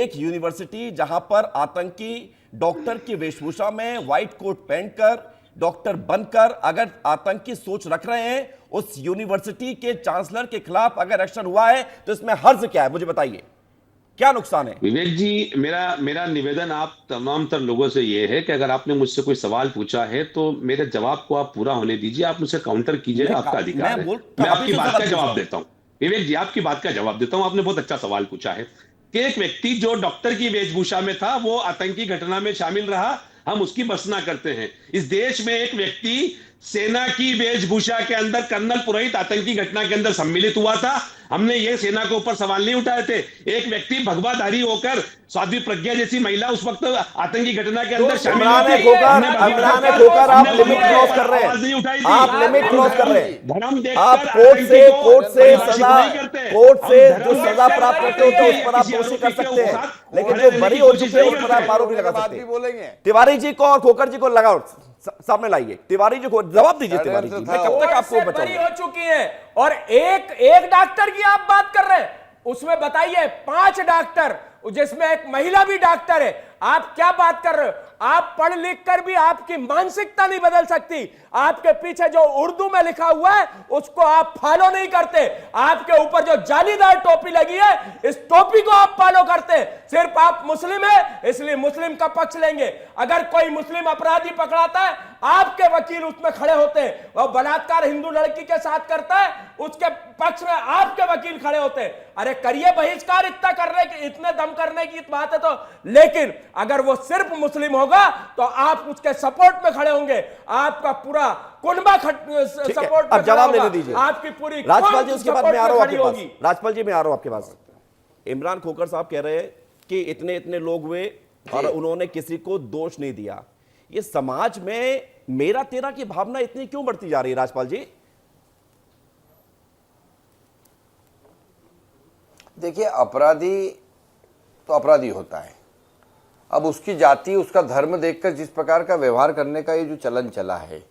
एक यूनिवर्सिटी जहां पर आतंकी डॉक्टर की वेशभूषा में व्हाइट कोट पहनकर डॉक्टर बनकर अगर आतंकी सोच रख रहे हैं, उस यूनिवर्सिटी के चांसलर के खिलाफ अगर एक्शन हुआ है तो इसमें हर्ज क्या है, मुझे बताइए, क्या नुकसान है? विवेक जी, मेरा निवेदन आप तमाम तर लोगों से ये है कि अगर आपने मुझसे कोई सवाल पूछा है तो मेरे जवाब को आप पूरा होने दीजिए, आप मुझसे काउंटर कीजिएगा, आपका अधिकार है। मैं अभी आपकी से बात सवाल का पूछ रहा जवाब हूं। देता हूं। विवेक जी, आपकी बात का जवाब देता हूं। आपने बहुत अच्छा सवाल पूछा है कि एक व्यक्ति जो डॉक्टर की वेशभूषा में था वो आतंकी घटना में शामिल रहा, हम उसकी भर्त्सना करते हैं। इस देश में एक व्यक्ति सेना की वेशभूषा के अंदर कर्नल पुरोहित आतंकी घटना के अंदर सम्मिलित हुआ था, हमने ये सेना के ऊपर सवाल नहीं उठाए थे। एक व्यक्ति भगवाधारी होकर साध्वी प्रज्ञा जैसी महिला उस वक्त आतंकी घटना के अंदर शामिल इमरान हुई थी, खोकर आप लिमिट क्रॉस कर रहे आवाज नहीं हैं, उठाई थी। आप लिमिट क्रॉस कर रहे हैं। धर्म आप देखकर कोर्ट से परिभाषित सजा, नहीं करते। कोर्ट से हम जो धर्म सजा देखकर प्राप्त करते होते हैं उस पर आप किसी दोषी कर आरोपी के सकते हैं, साथ लेकिन खड़े जो रहने बरी की हो कोशिश चुके हैं नहीं उस पर आप करते। आरोप नहीं लगा बात सकते। भी बोलेंगे। तिवारी जी को और खोकर जी को लगाओ, सामने लाइए। तिवारी जी को जवाब दीजिए। तिवारी जी, मैं कब तक आपको बरी हो बचाऊंगा? चुकी है और एक डॉक्टर की आप बात कर रहे हैं, उसमें बताइए 5 डॉक्टर, जिसमें एक महिला भी डॉक्टर है। आप क्या बात कर रहे हो? आप पढ़ लिख कर भी आपकी मानसिकता नहीं बदल सकती। आपके पीछे जो उर्दू में लिखा हुआ है उसको आप फॉलो नहीं करते। आपके ऊपर जो जालीदार टोपी लगी है इस टोपी को आप फॉलो करते हैं। सिर्फ आप मुस्लिम है इसलिए मुस्लिम का पक्ष लेंगे। अगर कोई मुस्लिम अपराधी पकड़ाता है आपके वकील उसमें खड़े होते हैं, और बलात्कार हिंदू लड़की के साथ करता है उसके पक्ष में आपके वकील खड़े होते हैं। अरे करिए बहिष्कार, इतना करने की, इतने दम करने की बात है तो। लेकिन अगर वो सिर्फ मुस्लिम होगा तो आप उसके सपोर्ट में खड़े होंगे, आपका पूरा कुनबा सपोर्ट में अब जवाब लेने दीजिए। आपकी पूरी राजपाल जी, उसके बाद मैं आ रहा हूं आपके पास। होगी। राजपाल जी, मैं आ रहा हूं आपके पास। इमरान खोकर साहब कह रहे हैं कि इतने इतने लोग हुए और उन्होंने किसी को दोष नहीं दिया। ये समाज में मेरा तेरा की भावना इतनी क्यों बढ़ती जा रही है राजपाल जी? देखिए, अपराधी तो अपराधी होता है। अब उसकी जाति, उसका धर्म देखकर जिस प्रकार का व्यवहार करने का ये जो चलन चला है,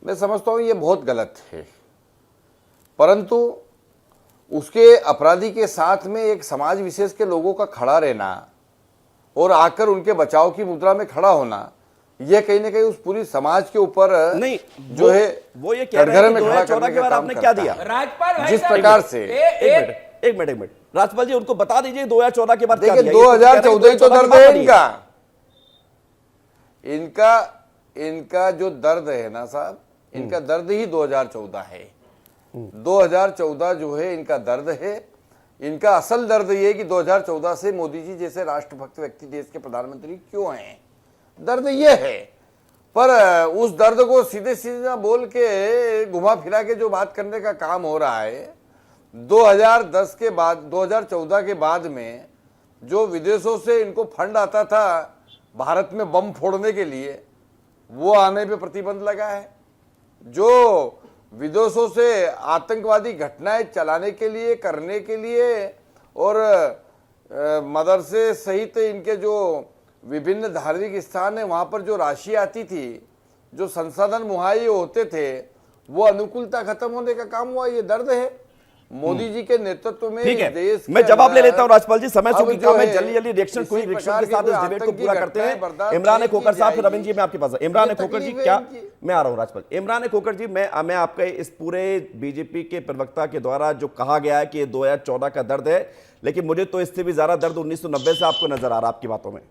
मैं समझता हूं ये बहुत गलत है। परंतु उसके अपराधी के साथ में एक समाज विशेष के लोगों का खड़ा रहना और आकर उनके बचाव की मुद्रा में खड़ा होना, यह कहीं ना कहीं उस पूरी समाज के ऊपर नहीं जो है वो ये कह रहे हैं कि 2014 के बाद आपने क्या दिया? राजपाल भाई जिस साहब, प्रकार से एक मिनट राजपाल जी, उनको बता दीजिए 2014 के बाद क्या देखिए, दिया। 2014 ही तो दर्द है इनका। इनका जो दर्द है ना साहब, इनका दर्द ही 2014 है। 2014 जो है इनका दर्द है। इनका असल दर्द ये है कि 2014 से मोदी जी जैसे राष्ट्रभक्त व्यक्ति देश के प्रधानमंत्री क्यों हैं, दर्द ये है। पर उस दर्द को सीधे सीधे बोल के घुमा फिरा के जो बात करने का काम हो रहा है, 2010 के बाद, 2014 के बाद में जो विदेशों से इनको फंड आता था भारत में बम फोड़ने के लिए, वो आने पे प्रतिबंध लगा है। जो विदेशों से आतंकवादी घटनाएं चलाने के लिए, करने के लिए, और मदरसे सहित इनके जो विभिन्न धार्मिक स्थान है वहां पर जो राशि आती थी, जो संसाधन मुहैया होते थे, वो अनुकूलता खत्म होने का काम हुआ। ये दर्द है मोदी जी के नेतृत्व में। ठीक है, देश मैं जवाब ले लेता हूं राजपाल जी, समय अब से जो मैं है, जल्दी रिएक्शन, कोई रिएक्शन के साथ इस डिबेट को पूरा करते हैं। बर्दाश्त इमरान नहीं खोकर की साहब, फिर जाएगी। रविंद्र जी मैं आपके पास। इमरान ये खोकर जी, तकलीफ है क्या इनकी। मैं आ रहा हूं राजपाल। इमरान खोकर जी, मैं आपके इस पूरे बीजेपी के प्रवक्ता के द्वारा जो कहा गया है कि ये 2014 का दर्द है, लेकिन मुझे तो इससे भी ज्यादा दर्द 1990 से आपको नजर आ रहा आपकी बातों में।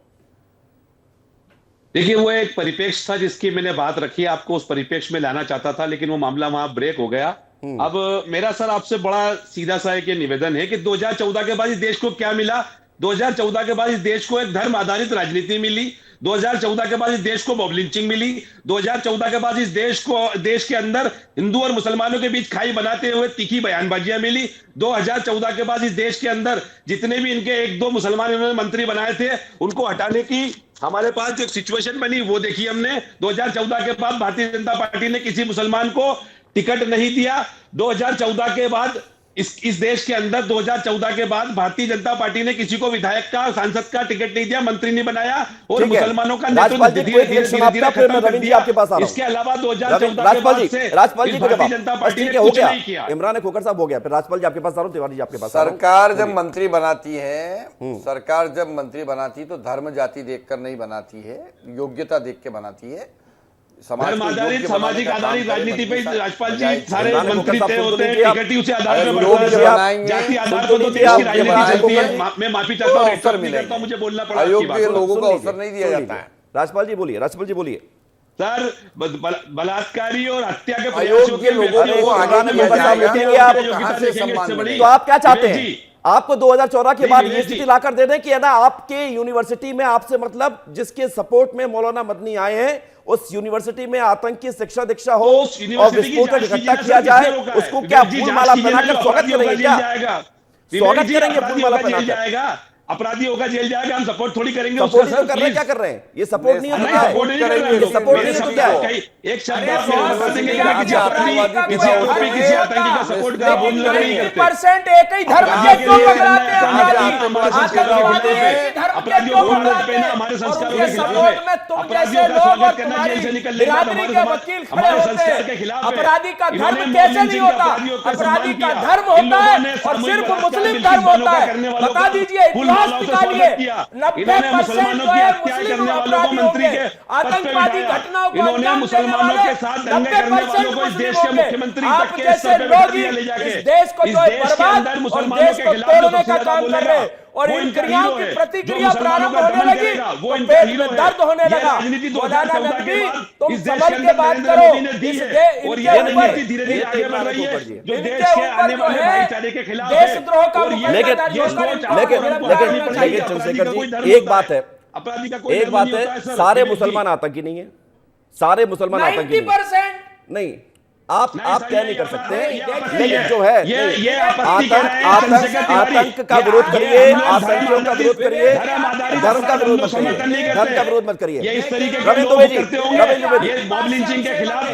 देखिए, वो एक परिप्रेक्ष्य था जिसकी मैंने बात रखी, आपको उस परिप्रेक्ष्य में लाना चाहता था, लेकिन वो मामला वहां ब्रेक हो गया। अब मेरा सर आपसे बड़ा सीधा सा एक निवेदन है कि 2014 के बाद इस देश को क्या मिला। 2014 के बाद इस देश को एक धर्म आधारित राजनीति मिली। 2014 के बाद इस देश को मॉब लिंचिंग मिली। 2014 के बाद इस देश के अंदर हिंदू और मुसलमानों के बीच खाई बनाते हुए तीखी बयानबाजियां मिली। 2014 के बाद इस देश के अंदर जितने भी इनके 1-2 मुसलमान इन्होंने मंत्री बनाए थे उनको हटाने की हमारे पास जो सिचुएशन बनी वो देखी हमने। 2014 के बाद भारतीय जनता पार्टी ने किसी मुसलमान को टिकट नहीं दिया। 2014 के बाद इस देश के अंदर 2014 के बाद भारतीय जनता पार्टी ने किसी को विधायक का, सांसद का टिकट नहीं दिया, मंत्री नहीं बनाया और ठीक है। मुसलमानों का राजपाल जी, नेतृत्व कोई रिएक्शन आपका, फिर मैं खत्म कर रविंद्र जी दिया। आपके पास आ रहा हूं। इसके अलावा 2014 के राजपाल बाद जी, से राजपाल जी इस को भारतीय जवाब जनता पार्टी ठीक ने है, हो कुछ गया। नहीं किया। इमरान खोकर साहब हो गया, फिर राजपाल जी आपके पास आ रहा हूं, तिवारी जी आपके पास आ रहा हूं। सरकार जब मंत्री बनाती है, सरकार जब मंत्री बनाती तो धर्म जाति देखकर नहीं बनाती है, योग्यता देख के बनाती है। समाज को आधारित, योग्य सामाजिक बनाने का आधारित काम करे राजनीति पे मंत्री राजपाल जी बजाय सारे इमरान मंत्री खोकर तय साहब होते हैं, सुन लीजिए टिकट ही उसी आधार अरे पर लोग बढ़ता जो है। बनाएंगे, जाति आधार सुन पर तो लीजिए, देश की आप राजनीति इमरान चलती है। खोकर- मैं माफी चाहता हूँ, अवसर नहीं करता हूं, मुझे बोलना पड़ा आपकी अयोग्य बात पर। लोगों सुन को लीजिए, अवसर नहीं दिया सुन जाता लीजिए। है। राजपाल जी बोलिए, राजपाल जी बोलिए। सर बलात्कारी और हत्या के अयोग्य प्रयासों के लोगों व्यक्तियों को को आगे इमरान दिया खोकर साहब जाएगा, देखेंगे, आप योग्यता कहां से देखेंगे, सम्मान इससे बड़ी- तो आप क्या चाहते विवेक हैं? जी, आपको 2014 के नहीं, बाद विवेक ये जी। स्थिति लाकर दे दें कि है ना, आपके यूनिवर्सिटी में आपसे मतलब जिसके सपोर्ट में मौलाना मदनी आए हैं, उस यूनिवर्सिटी में आतंकी शिक्षा दीक्षा हो तो उस और यूनिवर्सिटी की विस्फोटक जांच इकट्ठा कीजिए किया ना, जाए, किसने रोका है? उसको क्या विवेक जी, फूल जांच माला कीजिए ना, पहनाकर जो स्वागत अपराधी होगा करेंगे जेल क्या? जाएगा। स्वागत विवेक जी, करेंगे फूल अपराधी माला होगा जेल पहनाकर? जाएगा, अपराधी होगा जेल जाएगा, हम सपोर्ट थोड़ी करेंगे सपोर्ट उसका, नहीं सर, तो कर रहे हैं, क्या प्लीज। कर रहे हैं? ये सपोर्ट नहीं है तो नहीं, क्या है? सपोर्ट नहीं कर रहे ये लोग। सपोर्ट मेरे नहीं है तो शब्द क्या है? कई- एक शब्द अरे आपने बहुत बता देंगे दुनिया कि की किसी अपराधी आतंकी का किसी धर्म आरोपी, किसी नहीं आतंकी का होता। सपोर्ट का बोल नहीं करते। 90% एक ही धर्म के क्यों पकड़ाते हैं अपराधी? आतंकवादी एक ही धर्म के अपराधियों क्यों को पकड़ाते हैं? हमारे और संस्कारों उनके के खिलाफ सपोर्ट है। में तुम अपराधियों जैसे का लोग और स्वागत करना तुम्हारी जेल से निकलने के बाद बिरादरी हमारे के समाज- वकील खड़े हमारे होते संस्कार के हैं। खिलाफ है। अपराधी का इन्होंने धर्म कैसे मोहन नहीं सिंह के होता? अपराधियों का अपराधी सम्मान का किया। धर्म इन होता लोगों ने है और सामूहिक सिर्फ बलात्कार मुस्लिम बिल्कुल धर्म वालों होता का है। करने वालों बता का दीजिए, फूल इतिहास मालाओं से निकालिए। स्वागत किया। 90% मुसलमानों जो की है हत्या मुस्लिम करने वालों को अपराधी मंत्री होंगे। के पद पे आतंकवादी बिठाया। घटनाओं को इन्होंने अंजाम देने मुसलमानों वाले के साथ दंगे करने 90% वालों को इस मुस्लिम देश के होंगे। मुख्यमंत्री आप तक के जैसे स्तर पे लोग बिठा दिया ही ले जाके। इस देश को इस जो है देश के बर्बाद अंदर और मुसलमानों देश के को खिलाफ जो तोड़ने सबसे का ज्यादा काम कर बोलेगा, रहे हैं और वो इन इनका क्रियाओं हीरो की है। प्रतिक्रिया जो मुसलमानों प्रारंभ का होने दमन लगी करेगा, वो तो इनका पेट हीरो में है। दर्द होने ये लगा। राजनीति मौलाना 2014 नकवी, के बाद तुम इस देश संभल के के अंदर बात नरेंद्र करो। मोदी ने दी इस है दे- और इनके ये ऊपर- राजनीति धीरे धीरे आगे बढ़ रही है, जो इनके देश के ऊपर आने जो वाले है भाईचारे के खिलाफ देशद्रोह का है। और मुकदमा लेकिन दर्ज ये होकर सोच इनको लेकिन गिरफ्तार लेकिन होना लेकिन चाहिए। चंद्रशेखर अपराधी का कोई जी, धर्म एक होता बात है, अपराधी का कोई एक धर्म बात नहीं है, होता सर। सारे विवेक जी। मुसलमान आतंकी नहीं है, सारे मुसलमान आतंकी नहीं है। 90% नहीं, आप नहीं, सर, कह नहीं ये कर सकते, आपत्ति लेकिन है। जो है ये आपत्ति कह रहे हैं आतंक चंद्रशेखर तिवारी। आतंक का ये विरोध आप- करिए, ये हम लोग आतंकियों का विरोध करिए, धर्म आधारित धर्म का विरोध मत समर्थन नहीं करिए, करते। धर्म का विरोध मत करिए। ये इस तरीके के रविंद्र लोग दुबे जी, करते रविंद्र दुबे होंगे जी, ये मॉब लिंचिंग के खिलाफ